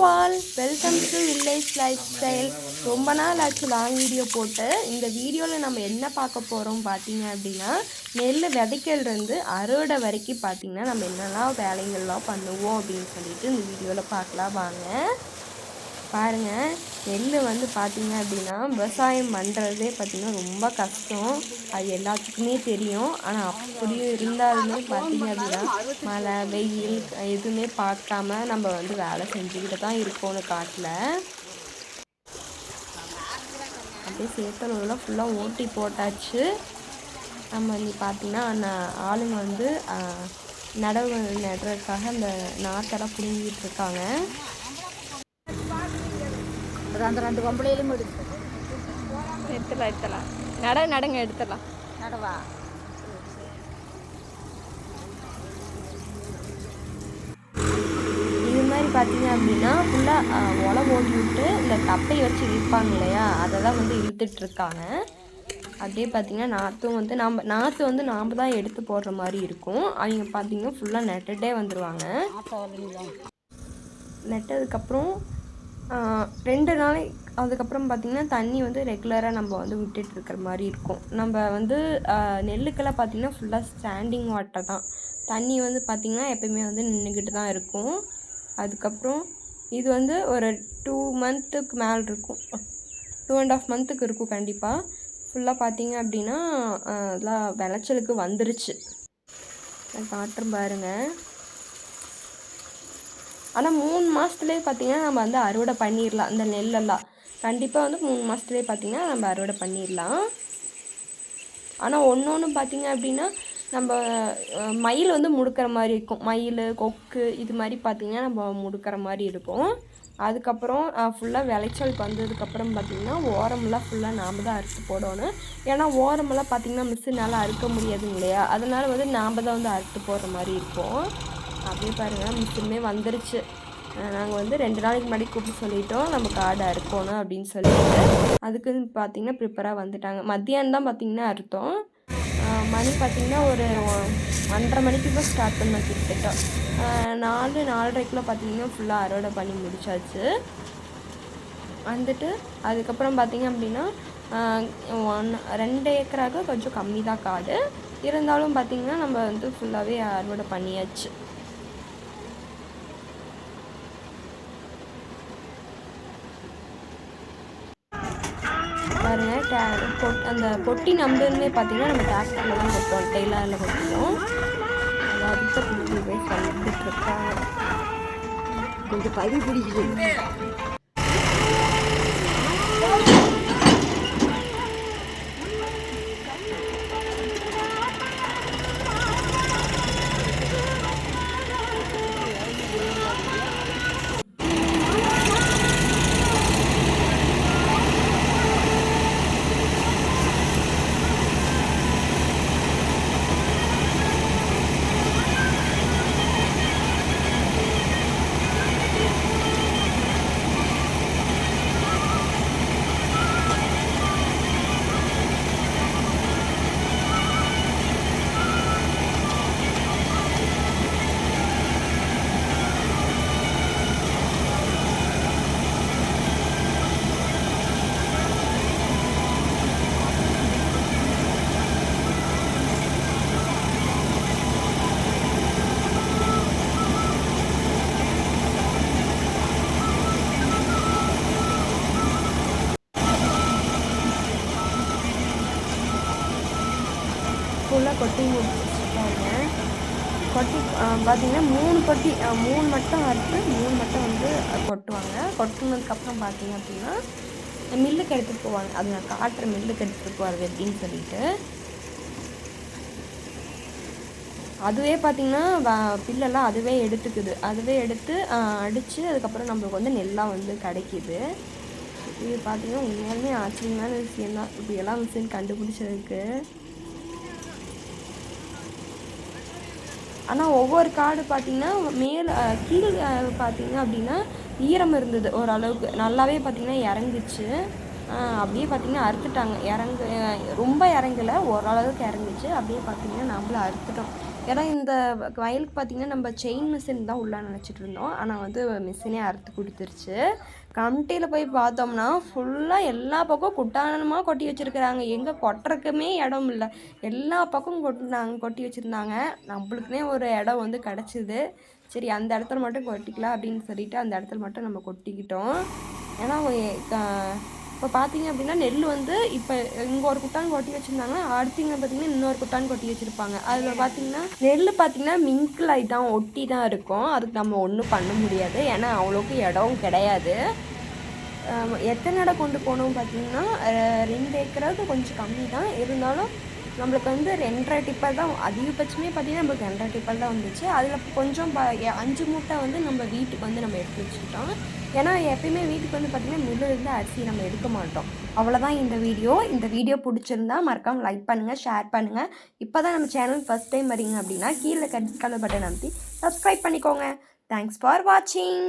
All welcome to village life style. ரொம்ப நாள் ஆச்சு லாங் வீடியோ போட்டு. இந்த வீடியோவில் நம்ம என்ன பார்க்க போகிறோம் பார்த்தீங்க அப்படின்னா, நெல் விதைக்கல்லேருந்து அறுவடை வரைக்கும் பார்த்திங்கன்னா நம்ம என்னெல்லாம் வேலைகள்லாம் பண்ணுவோம் அப்படின்னு சொல்லிட்டு இந்த வீடியோவில் பார்க்கலாம் வாங்க. பாருங்கள், நெல் வந்து பார்த்திங்க அப்படின்னா விவசாயம் பண்ணுறதே பார்த்திங்கன்னா ரொம்ப கஷ்டம். அது எல்லாத்துக்குமே தெரியும். ஆனால் அப்படியும் இருந்தாலுமே பார்த்திங்க அப்படின்னா மழை வெயில் எதுவுமே பார்க்காம நம்ம வந்து வேலை செஞ்சுக்கிட்டு தான் இருக்கணும் காட்டில். அப்படியே சேத்தலூரில் ஃபுல்லாக ஓட்டி போட்டாச்சு. நம்ம இங்கே பார்த்திங்கன்னா ஆளுங்க வந்து நடவு நடுறதுக்காக அந்த நாற்றெல்லாம் பிடுங்கிட்டு இருக்காங்க. அந்த ரெண்டு கொம்பளையிலும் எடுத்துடலாம் நடங்க எடுத்துடலாம் நடவா. இது மாதிரி பார்த்தீங்க அப்படின்னா ஃபுல்லாக உழவு ஓட்டி விட்டு இந்த கப்பை வச்சு இழுப்பாங்க இல்லையா, அதை தான் வந்து இழுத்துட்ருக்காங்க. அப்படியே பார்த்திங்கன்னா நாற்று வந்து நாம் தான் எடுத்து போடுற மாதிரி இருக்கும். அவங்க பார்த்திங்கன்னா ஃபுல்லாக நட்டுட்டே வந்துடுவாங்க. நட்டதுக்கப்புறம் 2 நாளைக்கு அதுக்கப்புறம் பார்த்திங்கன்னா தண்ணி வந்து ரெகுலராக நம்ம வந்து விட்டுட்டு இருக்கிற மாதிரி இருக்கும். நம்ம வந்து நெல்லுக்கெல்லாம் பார்த்திங்கன்னா ஃபுல்லாக ஸ்டாண்டிங் வாட்டர் தான். தண்ணி வந்து பார்த்திங்கன்னா எப்போயுமே வந்து நின்றுக்கிட்டு தான் இருக்கும். அதுக்கப்புறம் இது வந்து ஒரு 2 மந்த்துக்கு மேலே இருக்கும், 2.5 மந்த்துக்கு இருக்கும் கண்டிப்பாக. ஃபுல்லாக பார்த்திங்க அப்படின்னா அதெல்லாம் விளைச்சலுக்கு வந்துருச்சு. காட்டுறேன் பாருங்கள். ஆனால் 3 மாதத்துலேயே பார்த்திங்கன்னா நம்ம வந்து அறுவடை பண்ணிடலாம். இந்த நெல்லெல்லாம் கண்டிப்பாக வந்து 3 மாதத்துலேயே பார்த்திங்கன்னா நம்ம அறுவடை பண்ணிடலாம். ஆனால் ஒன்று பார்த்திங்க அப்படின்னா நம்ம மயில் வந்து முடுக்கிற மாதிரி இருக்கும். மயில் கொக்கு இது மாதிரி பார்த்திங்கன்னா நம்ம முடுக்கிற மாதிரி இருக்கும். அதுக்கப்புறம் ஃபுல்லாக விளைச்சலுக்கு வந்ததுக்கப்புறம் பார்த்திங்கன்னா ஓரமெல்லாம் ஃபுல்லாக நாம் தான் அறுத்து போடணும். ஏன்னா ஓரமெல்லாம் பார்த்திங்கன்னா மிஷினால் அறுக்க முடியாதுங்க இல்லையா, அதனால் வந்து நாம் தான் வந்து அறுத்து போடுற மாதிரி இருக்கும். அப்படியே பாருங்கள், மிஷினுமே வந்துருச்சு. நாங்கள் வந்து 2 நாளைக்கு முன்னாடி கூப்பிட்டு சொல்லிட்டோம் நம்ம காடை அறுக்கணும் அப்படின்னு சொல்லிட்டு. அதுக்கு பார்த்திங்கன்னா ப்ரிப்பராக வந்துட்டாங்க. மத்தியானம் தான் பார்த்திங்கன்னா அறுத்தோம். மணி பார்த்திங்கன்னா ஒரு 1:30 மணிக்கு தான் ஸ்டார்ட் பண்ண கிட்டத்தட்ட 4:30க்குள்ள பார்த்திங்கன்னா ஃபுல்லாக அறுவடை பண்ணி முடிச்சாச்சு. வந்துட்டு அதுக்கப்புறம் பார்த்திங்க அப்படின்னா 2 ஏக்கராக கொஞ்சம் கம்மி தான் காடு இருந்தாலும் பார்த்திங்கன்னா நம்ம வந்து ஃபுல்லாகவே அறுவடை பண்ணியாச்சு. பாருங்கள், அந்த பொட்டி நம்புன்னே பார்த்திங்கன்னா நம்ம டிராக்டரில் தான் கொட்டோம், டெய்லரில் கொட்டிட்டோம். அதுக்கு போய் சொல்லிட்டுருக்காங்க. கொஞ்சம் பறி பிடிக்குது. ஃபுல்லாக கொட்டி முடிச்சுட்டாங்க. கொட்டி பார்த்திங்கன்னா 3 கொட்டி 3 மட்டும் அறுத்து 3 மட்டும் வந்து கொட்டுவாங்க. கொட்டினதுக்கப்புறம் பார்த்திங்க அப்படின்னா மில்லுக்கு எடுத்துகிட்டு போவாங்க. அது நான் காட்டுற மில்லுக்கு எடுத்துகிட்டு போகிறது எப்படின்னு சொல்லிட்டு. அதுவே பார்த்திங்கன்னா பில்லெல்லாம் அதுவே எடுத்துக்குது. அதுவே எடுத்து அடித்து அதுக்கப்புறம் நம்மளுக்கு வந்து நெல்லாக வந்து கிடைக்கிது. இது பார்த்திங்கன்னா உண்மையாலுமே ஆச்சரியமான விஷயந்தான் இப்படியெல்லாம் மிஷின் கண்டுபிடிச்சதுக்கு. ஆனால் ஒவ்வொரு காடு பார்த்திங்கன்னா கீழே பார்த்திங்க அப்படின்னா ஈரம் இருந்தது ஓரளவுக்கு, நல்லாவே பார்த்திங்கன்னா இறங்குச்சு. அப்படியே பார்த்திங்கன்னா அறுத்துட்டாங்க. ரொம்ப இறங்கலை, ஓரளவுக்கு இறங்குச்சு. அப்படியே பார்த்திங்கன்னா நம்மளும் அறுத்துட்டோம். ஏன்னா இந்த வயலுக்கு பார்த்திங்கன்னா நம்ம செயின் மிஷின் தான் உள்ளே நினச்சிட்டு இருந்தோம். ஆனால் வந்து மிஷினே அறுத்து கொடுத்துருச்சு. கமிட்டியில் போய் பார்த்தோம்னா ஃபுல்லாக எல்லா பக்கம் குட்டானமாக கொட்டி வச்சுருக்குறாங்க. எங்கே கொட்டுறக்குமே இடம் இல்லை. எல்லா பக்கம் கொட்டி வச்சுருந்தாங்க. நம்மளுக்குனே ஒரு இடம் வந்து கிடச்சிது. சரி அந்த இடத்துல மட்டும் கொட்டிக்கலாம் அப்படின்னு சொல்லிட்டு அந்த இடத்துல மட்டும் நம்ம கொட்டிக்கிட்டோம். ஏன்னா இப்போ பார்த்தீங்க அப்படின்னா நெல் வந்து இப்போ இங்கே ஒரு குட்டான் கொட்டி வச்சுருந்தாங்கன்னா அடுத்திங்க பார்த்திங்கன்னா இன்னொரு குட்டான் கொட்டி வச்சுருப்பாங்க. அதில் பார்த்திங்கன்னா நெல் பார்த்திங்கன்னா மிங்கிள் ஆகி தான் ஒட்டி தான் இருக்கும். அதுக்கு நம்ம ஒன்றும் பண்ண முடியாது. ஏன்னா அவ்வளோக்கு இடம் கிடையாது. எத்தனை இடம் கொண்டு போனோம் பார்த்திங்கன்னா 2 ஏக்கராவது கொஞ்சம் கம்மி தான். இருந்தாலும் நம்மளுக்கு வந்து 2.5 டிப்பர் தான் அதிகபட்சமே பார்த்திங்கன்னா நம்மளுக்கு 2.5 டிப்பர் தான் வந்துச்சு. அதில் கொஞ்சம் 5 மூட்டை வந்து நம்ம வீட்டுக்கு வந்து நம்ம எடுத்து வச்சுக்கிட்டோம். ஏன்னா எப்பயுமே வீட்டுக்கு வந்து பார்த்திங்கன்னா மில்லிருந்து அரிசி நம்ம எடுக்க மாட்டோம். அவ்வளோதான் இந்த வீடியோ பிடிச்சிருந்தா மறக்காமல் லைக் பண்ணுங்கள், ஷேர் பண்ணுங்கள். இப்போ தான் நம்ம சேனல் ஃபஸ்ட் டைம் வரீங்க அப்படின்னா கீழே கலர் பட்டன் அமைத்தி சப்ஸ்கிரைப் பண்ணிக்கோங்க. தேங்க்ஸ் ஃபார் வாட்சிங்.